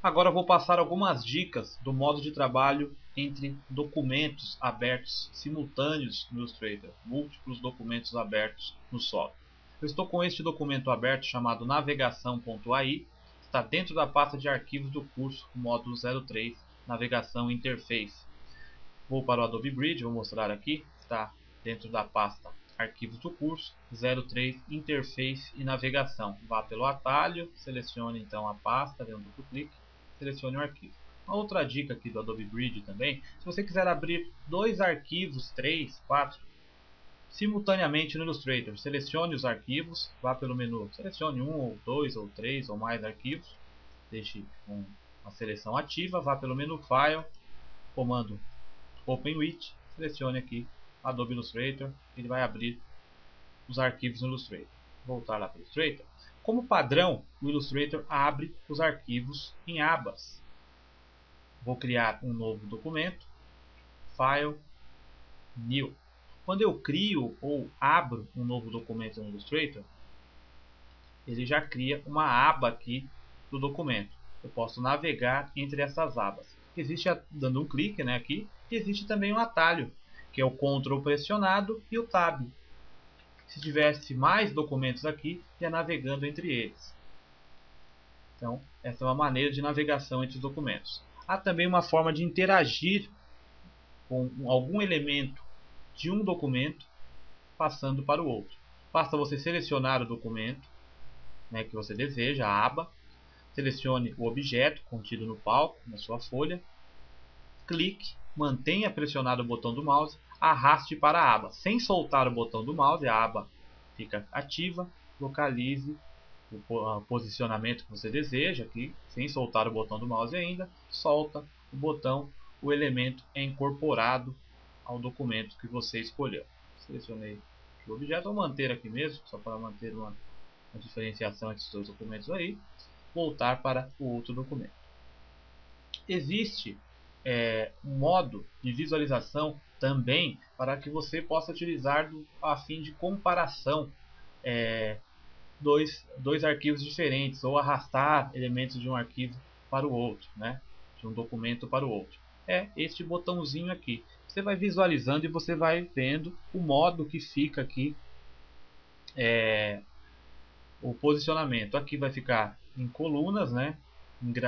Agora eu vou passar algumas dicas do modo de trabalho entre documentos abertos simultâneos no Illustrator, múltiplos documentos abertos no software. Eu estou com este documento aberto chamado navegação.ai, está dentro da pasta de arquivos do curso, módulo 03, navegação e interface. Vou para o Adobe Bridge, vou mostrar aqui, está dentro da pasta arquivos do curso, 03, interface e navegação. Vá pelo atalho, selecione então a pasta, dê um duplo clique, selecione o arquivo. Uma outra dica aqui do Adobe Bridge também, se você quiser abrir dois arquivos, 3, 4, simultaneamente no Illustrator, selecione os arquivos, vá pelo menu, selecione um ou dois ou três ou mais arquivos, deixe a seleção ativa, vá pelo menu File, comando Open with, selecione aqui Adobe Illustrator, ele vai abrir os arquivos no Illustrator. Voltar lá para o Illustrator. Como padrão, o Illustrator abre os arquivos em abas. Vou criar um novo documento, File, New. Quando eu crio ou abro um novo documento no Illustrator, ele já cria uma aba aqui do documento. Eu posso navegar entre essas abas. Existe, dando um clique aqui, existe também um atalho, que é o Ctrl pressionado e o Tab. Se tivesse mais documentos aqui, ia navegando entre eles. Então, essa é uma maneira de navegação entre os documentos. Há também uma forma de interagir com algum elemento de um documento passando para o outro. Basta você selecionar o documento que você deseja, a aba, selecione o objeto contido no palco, na sua folha, clique, mantenha pressionado o botão do mouse, arraste para a aba. Sem soltar o botão do mouse, a aba fica ativa, localize o posicionamento que você deseja aqui, sem soltar o botão do mouse ainda, solta o botão, o elemento é incorporado ao documento que você escolheu. Selecionei o objeto, vou manter aqui mesmo, só para manter uma diferenciação entre os dois documentos aí, voltar para o outro documento. Existe um modo de visualização também para que você possa utilizar a fim de comparação dois arquivos diferentes ou arrastar elementos de um arquivo para o outro, de um documento para o outro. É este botãozinho aqui. Você vai visualizando e você vai vendo o modo que fica aqui o posicionamento. Aqui vai ficar em colunas,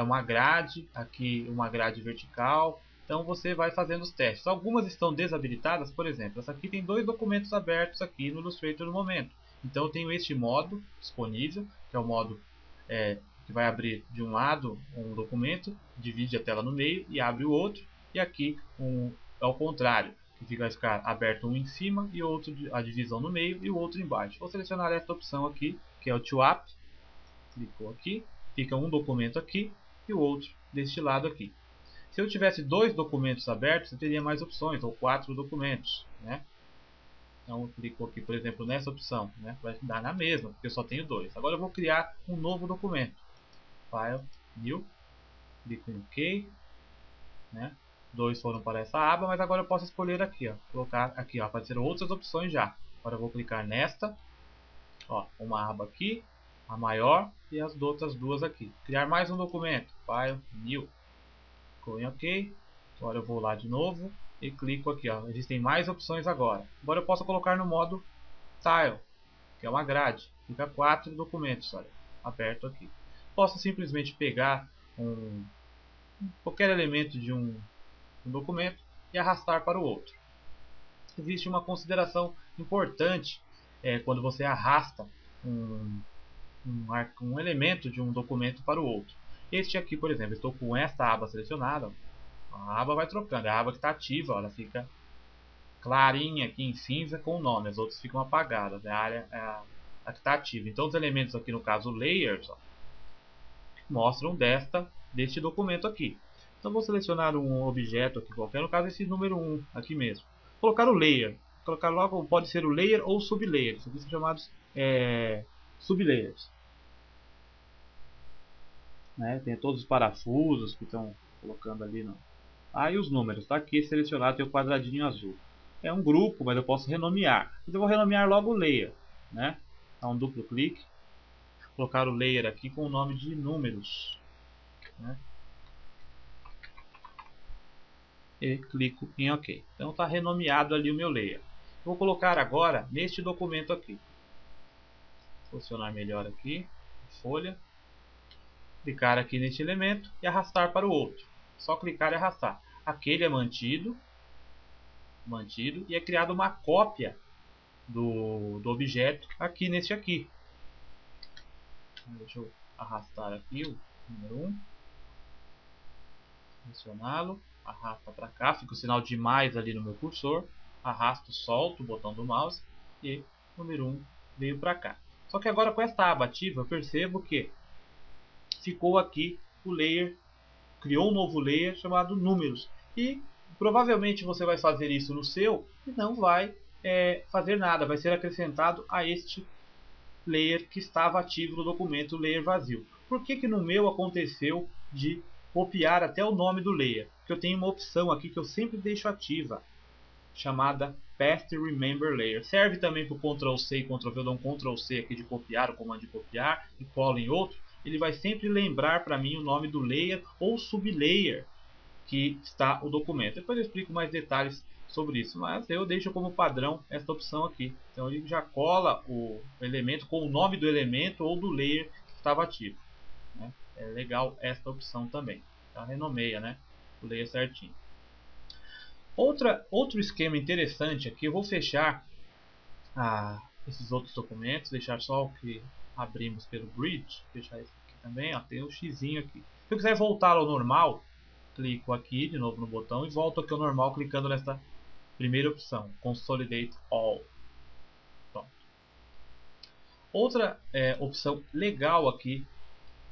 uma grade, aqui uma grade vertical. Então você vai fazendo os testes. Algumas estão desabilitadas, por exemplo, essa aqui tem dois documentos abertos aqui no Illustrator no momento. Então eu tenho este modo disponível, que é o modo que vai abrir de um lado um documento, divide a tela no meio e abre o outro. E aqui ao contrário, que vai ficar aberto um em cima e outro a divisão no meio e o outro embaixo. Vou selecionar esta opção aqui, que é o To Up. Clicou aqui, fica um documento aqui e o outro deste lado aqui. Se eu tivesse dois documentos abertos, eu teria mais opções, ou 4 documentos. Então eu clico aqui, por exemplo, nessa opção, vai dar na mesma, porque eu só tenho dois. Agora eu vou criar um novo documento. File, New, clico em OK. Dois foram para essa aba, mas agora eu posso escolher aqui, colocar aqui, apareceram outras opções já. Agora eu vou clicar nesta, uma aba aqui, a maior e as outras duas aqui. Criar mais um documento, File, New, clico em OK. Agora eu vou lá de novo e clico aqui, existem mais opções agora. Agora eu posso colocar no modo Tile, que é uma grade, fica 4 documentos, aberto aqui. Posso simplesmente pegar qualquer elemento de um documento e arrastar para o outro. Existe uma consideração importante quando você arrasta um elemento de um documento para o outro. Este aqui, por exemplo, estou com esta aba selecionada, a aba vai trocando, a aba que está ativa, ela fica clarinha aqui em cinza com o nome, as outras ficam apagadas, a área a que está ativa. Então os elementos aqui, no caso layers, mostram deste documento aqui. Então vou selecionar um objeto aqui qualquer, no caso esse número 1 aqui mesmo. Colocar o layer, colocar logo, pode ser o layer ou sublayer, isso aqui são chamados sublayers. Tem todos os parafusos que estão colocando ali. E os números, está aqui selecionado, tem o quadradinho azul. É um grupo, mas eu posso renomear. Mas eu vou renomear logo o layer. Dá um duplo clique, colocar o layer aqui com o nome de números. e clico em OK. Então está renomeado ali o meu layer. Vou colocar agora neste documento aqui. Posicionar melhor aqui, folha. Clicar aqui neste elemento e arrastar para o outro. Só clicar e arrastar. Aquele é mantido e é criada uma cópia do objeto aqui neste aqui. Deixa eu arrastar aqui o número 1. Selecioná-lo, arrasta para cá, fica o sinal de mais ali no meu cursor, arrasto, solto o botão do mouse e o número 1 veio para cá. Só que agora com esta aba ativa eu percebo que ficou aqui o layer, criou um novo layer chamado números. E provavelmente você vai fazer isso no seu e não vai fazer nada, vai ser acrescentado a este layer que estava ativo no documento, layer vazio. Por que no meu aconteceu de copiar até o nome do layer? Porque eu tenho uma opção aqui que eu sempre deixo ativa, chamada Paste Remember Layer. Serve também para o Ctrl+C e Ctrl+V. Eu dou um Ctrl+C aqui de copiar, o comando de copiar, e colo em outro. Ele vai sempre lembrar para mim o nome do layer ou sublayer que está o documento. Depois eu explico mais detalhes sobre isso, mas eu deixo como padrão esta opção aqui. Então ele já cola o elemento com o nome do elemento ou do layer que estava ativo, né? É legal esta opção também. Já renomeia, né, o layer certinho. Outro esquema interessante aqui, eu vou fechar esses outros documentos, deixar só o que abrimos pelo grid, fechar esse aqui também, ó, tem o xizinho aqui. Se eu quiser voltar ao normal, clico aqui de novo no botão e volto aqui ao normal clicando nesta primeira opção, Consolidate All. Pronto. Outra opção legal aqui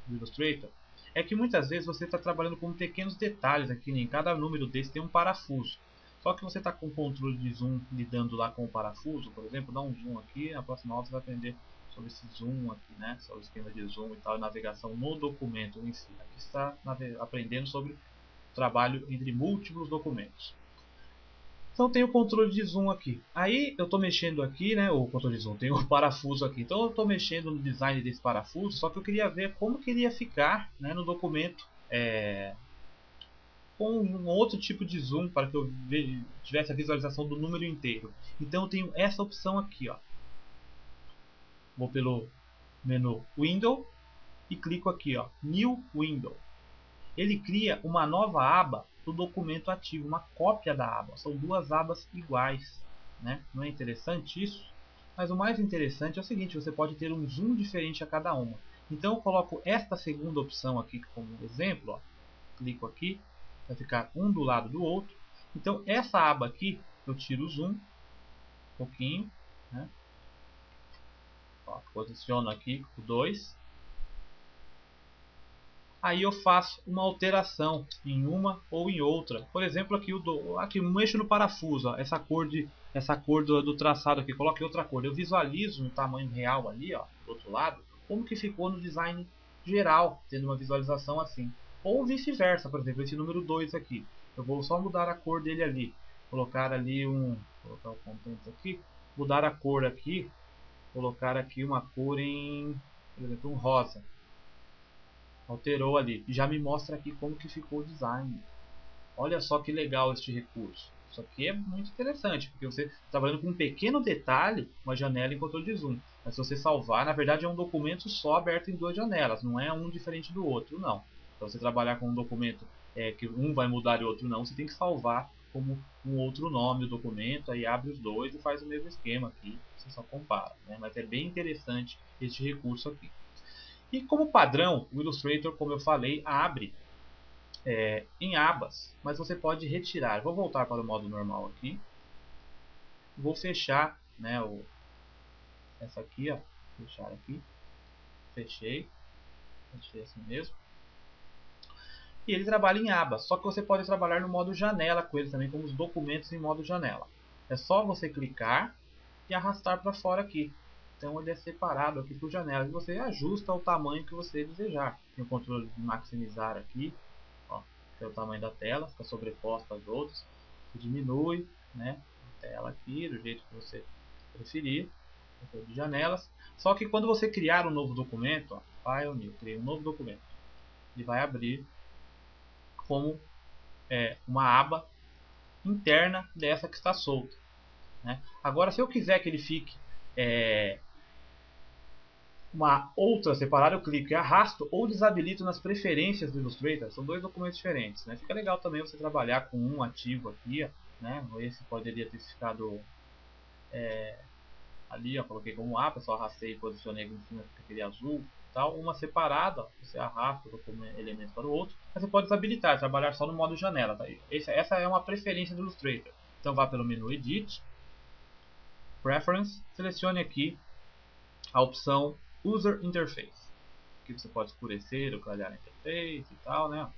do Illustrator é que muitas vezes você está trabalhando com pequenos detalhes aqui, em cada número desse tem um parafuso. Só que você está com o controle de zoom lidando lá com o parafuso, por exemplo, dá um zoom aqui, na próxima aula você vai aprender sobre esse zoom aqui, né? Sobre o esquema de zoom e tal, navegação no documento em si. Aqui está aprendendo sobre trabalho entre múltiplos documentos. Então tem o controle de zoom aqui. Aí eu estou mexendo aqui, né? O controle de zoom tem o parafuso aqui. Então eu estou mexendo no design desse parafuso, só que eu queria ver como que ele ia ficar, né, no documento com um outro tipo de zoom para que eu tivesse a visualização do número inteiro. Então eu tenho essa opção aqui, ó. Vou pelo menu Window e clico aqui, ó, New Window. Ele cria uma nova aba do documento ativo, uma cópia da aba. São duas abas iguais, né? Não é interessante isso? Mas o mais interessante é o seguinte, você pode ter um zoom diferente a cada uma. Então eu coloco esta segunda opção aqui como exemplo, ó. Clico aqui, vai ficar um do lado do outro. Então essa aba aqui, eu tiro o zoom um pouquinho, né? Ó, posiciono aqui o 2. Aí eu faço uma alteração em uma ou em outra. Por exemplo, aqui eu mexo no parafuso, ó, essa cor do traçado aqui, coloquei outra cor. Eu visualizo no tamanho real ali, ó, do outro lado, como que ficou no design geral, tendo uma visualização assim. Ou vice-versa, por exemplo, esse número 2 aqui. Eu vou só mudar a cor dele ali. Colocar ali colocar o contento aqui, mudar a cor aqui, colocar aqui uma cor em, por exemplo, um rosa. Alterou ali e já me mostra aqui como que ficou o design. Olha só que legal este recurso. Isso aqui é muito interessante, porque você está trabalhando com um pequeno detalhe, uma janela em controle de zoom. Mas se você salvar, na verdade é um documento só aberto em duas janelas, não é um diferente do outro, não. Para você trabalhar com um documento que um vai mudar e o outro não, você tem que salvar como um outro nome o documento, aí abre os dois e faz o mesmo esquema aqui, você só compara, né? Mas é bem interessante este recurso aqui. E como padrão, o Illustrator, como eu falei, abre em abas, mas você pode retirar. Vou voltar para o modo normal aqui. Vou fechar, né, essa aqui, ó, fechar aqui. Fechei assim mesmo. E ele trabalha em abas, só que você pode trabalhar no modo janela com ele também, como os documentos em modo janela. É só você clicar e arrastar para fora aqui. Então ele é separado aqui por janelas e você ajusta o tamanho que você desejar. Tem o controle de maximizar aqui, ó, que é o tamanho da tela, fica sobreposta às outras. Você diminui, né, a tela aqui do jeito que você preferir, de janelas. Só que quando você criar um novo documento, ó, File New, criei um novo documento, ele vai abrir como uma aba interna dessa que está solta, né? Agora, se eu quiser que ele fique uma outra separada, eu clico e arrasto ou desabilito nas preferências do Illustrator. São dois documentos diferentes, né? Fica legal também você trabalhar com um ativo aqui, né? Esse poderia ter ficado ali, ó, coloquei como A, só arrastei e posicionei em cima daquele azul, tal. Uma separada, ó, você arrasta o elemento para o outro, mas você pode desabilitar, trabalhar só no modo janela, tá aí. Essa é uma preferência do Illustrator. Então vá pelo menu Edit, Preference, selecione aqui a opção User Interface. Aqui você pode escurecer ou clarear a interface e tal, né?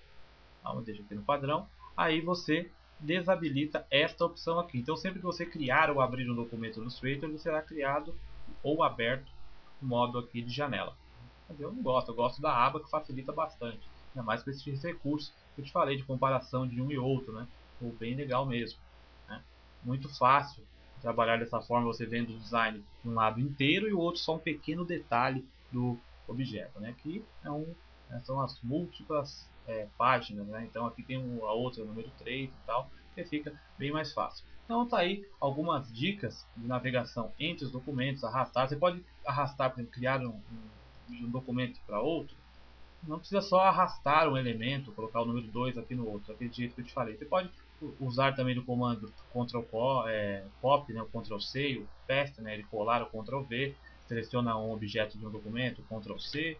Vamos deixar aqui no padrão. Aí você desabilita esta opção aqui. Então sempre que você criar ou abrir um documento no Illustrator, ele será criado ou aberto no modo aqui de janela. Mas eu não gosto, eu gosto da aba que facilita bastante. Ainda mais com esse recurso que eu te falei de comparação de um e outro, né? Ficou bem legal mesmo, né? Muito fácil trabalhar dessa forma, você vendo o design de um lado inteiro e o outro só um pequeno detalhe do objeto, né? Aqui são as múltiplas páginas, né? Então aqui tem a outra, número 3 e tal, que fica bem mais fácil. Então tá aí algumas dicas de navegação entre os documentos, arrastar. Você pode arrastar, por exemplo, criar de um documento para outro. Não precisa só arrastar um elemento, colocar o número 2 aqui no outro, aquele jeito que eu te falei. Você pode usar também do comando Copy, né, o Ctrl C, o Paste, né, ele colar o Ctrl V, seleciona um objeto de um documento, Ctrl C,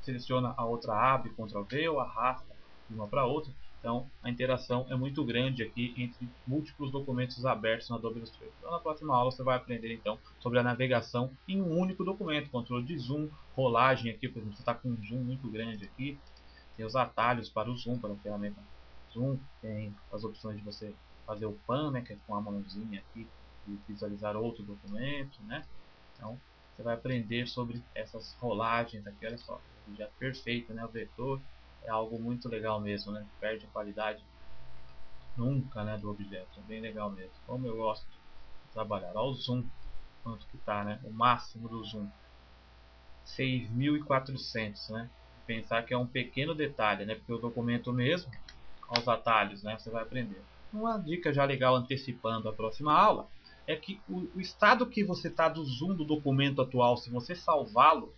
seleciona a outra aba, Ctrl V, ou arrasta de uma para outra. Então a interação é muito grande aqui entre múltiplos documentos abertos no Adobe Illustrator. Então, na próxima aula você vai aprender então sobre a navegação em um único documento, controle de zoom, rolagem aqui, por exemplo, você está com um zoom muito grande aqui, tem os atalhos para o zoom, para a ferramenta zoom, tem as opções de você fazer o pan, né, que é com a mãozinha aqui, e visualizar outro documento, né? Então você vai aprender sobre essas rolagens aqui, olha só, já perfeito, né? O vetor é algo muito legal mesmo, né? Perde a qualidade nunca, né, do objeto, é bem legal mesmo. Como eu gosto de trabalhar, olha o zoom, quanto que tá, né? O máximo do zoom, 6.400, né? Pensar que é um pequeno detalhe, né? Porque o documento mesmo, aos atalhos, né? Você vai aprender. Uma dica já legal antecipando a próxima aula é que o estado que você está do zoom do documento atual, se você salvá-lo,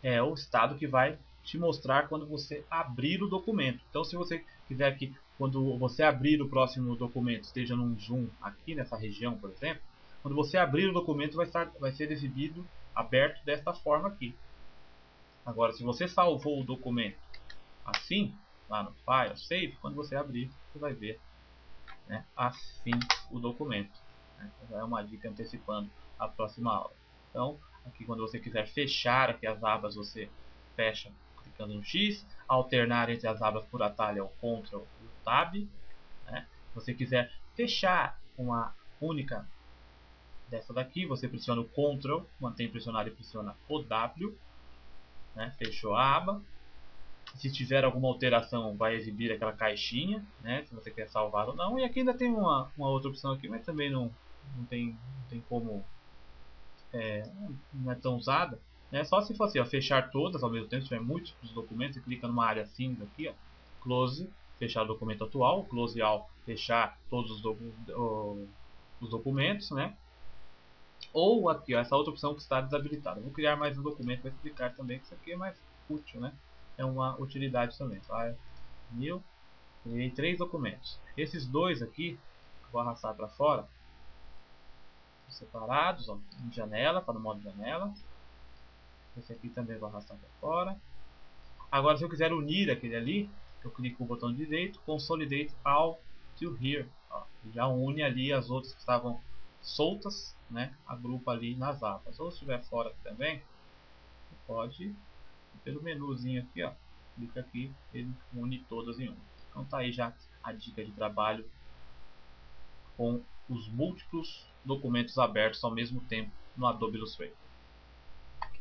é o estado que vai te mostrar quando você abrir o documento. Então, se você quiser que quando você abrir o próximo documento esteja num zoom aqui nessa região, por exemplo, quando você abrir o documento vai ser exibido aberto desta forma aqui. Agora, se você salvou o documento assim, lá no File, Save, quando você abrir, você vai ver, né, assim o documento. Né? Já é uma dica antecipando a próxima aula. Então, aqui quando você quiser fechar aqui as abas, você fecha clicando no X, alternar entre as abas por atalho é o Ctrl e o Tab. Né? Se você quiser fechar uma única dessa daqui, você pressiona o Ctrl, mantém pressionado e pressiona o W. Né? Fechou a aba. Se tiver alguma alteração, vai exibir aquela caixinha, né? Se você quer salvar ou não. E aqui ainda tem uma outra opção aqui, mas também não tem como, não é tão usada. Né? Só se for assim, ó, fechar todas ao mesmo tempo, se tiver múltiplos documentos, você clica numa área cinza aqui, ó, Close, fechar o documento atual, Close All, fechar todos os documentos, né? Ou aqui, ó, essa outra opção que está desabilitada. Vou criar mais um documento para explicar também que isso aqui é mais útil, né? É uma utilidade também. Tá? Criei 3 documentos. Esses dois aqui, vou arrastar para fora, separados, ó, em janela, está no modo janela. Esse aqui também vou arrastar para fora. Agora, se eu quiser unir aquele ali, eu clico com o botão direito, Consolidate All to Here. Ó, já une ali as outras que estavam soltas, né? Agrupa ali nas abas. Ou se estiver fora aqui também, você pode ir pelo menuzinho aqui, ó. Clica aqui, ele une todas em uma. Então tá aí já a dica de trabalho com os múltiplos documentos abertos ao mesmo tempo no Adobe Illustrator.